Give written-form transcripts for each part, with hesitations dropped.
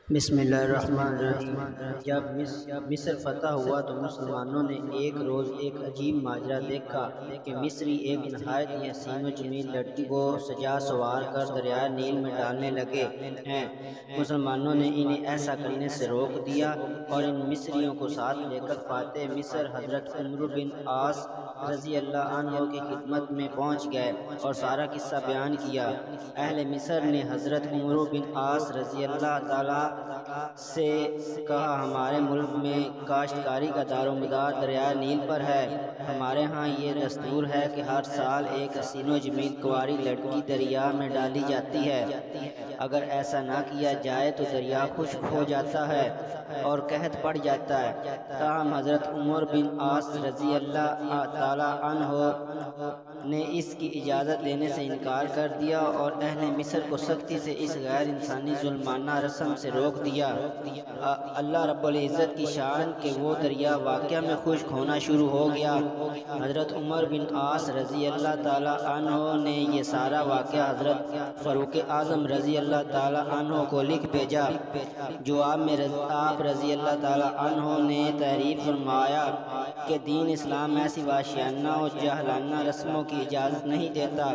بسم اللہ الرحمن الرحیم۔ جب مصر فتح ہوا تو مسلمانوں نے ایک روز ایک عجیب ماجرا دیکھا کہ مصری ایک نہایت ہی حسین و جمیل لڑکی کو سجا سوار کر دریائے نیل میں ڈالنے لگے ہیں۔ مسلمانوں نے انہیں ایسا کرنے سے روک دیا اور ان مصریوں کو ساتھ لے کر فاتح مصر حضرت عمرو بن عاص رضی اللہ عنہ کی خدمت میں پہنچ گئے اور سارا قصہ بیان کیا۔ اہل مصر نے حضرت عمرو بن عاص رضی اللہ تعالی سے کہا، ہمارے ملک میں کاشتکاری کا دار و مدار دریائے نیل پر ہے۔ ہمارے ہاں یہ دستور ہے کہ ہر سال ایک حسین و جمیل کنواری لڑکی دریا میں ڈالی جاتی ہے۔ اگر ایسا نہ کیا جائے تو دریا خشک ہو جاتا ہے اور قحط پڑ جاتا ہے۔ تاہم حضرت عمر بن عاص رضی اللہ تعالی عنہ نے اس کی اجازت لینے سے انکار کر دیا اور اہل مصر کو سختی سے اس غیر انسانی ظلمانہ رسم سے روک دیا۔ اللہ رب العزت کی شان کہ وہ دریا واقعہ میں خشک ہونا شروع ہو گیا۔ حضرت عمر بن عاص رضی اللہ تعالی عنہ نے یہ سارا واقعہ حضرت فاروق اعظم رضی اللہ تعالی عنہ کو لکھ بھیجا۔ جواب میں آپ رضی اللہ تعالی عنہ نے تحریر فرمایا کہ دین اسلام ایسی وحشیانہ اور جاہلانہ رسموں کی اجازت نہیں دیتا۔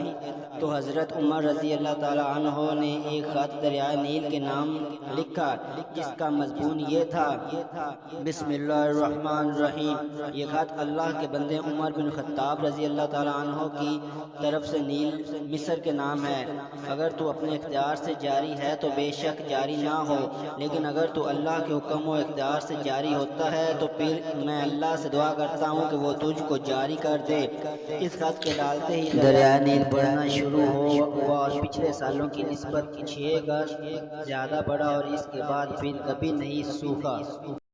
تو حضرت عمر رضی اللہ تعالی عنہ نے ایک خط دریائے نیل کے نام لکھا جس کا مضمون یہ تھا، بسم اللہ الرحمن الرحیم۔ یہ خط اللہ کے بندے عمر بن خطاب رضی اللہ تعالی عنہ کی طرف سے نیل مصر کے نام ہے۔ اگر تو اپنے اختیار سے جاری ہے تو بے شک جاری نہ ہو، لیکن اگر تو اللہ کے حکم و اقتدار سے جاری ہوتا ہے تو پھر میں اللہ سے دعا کرتا ہوں کہ وہ تجھ کو جاری کر دے۔ اس خط کے ڈالتے ہی دریائے نیل بڑھنا شروع ہوا اور پچھلے سالوں کی نسبت 6 گز زیادہ بڑھا اور اس کے بعد پھر کبھی نہیں سوکھا۔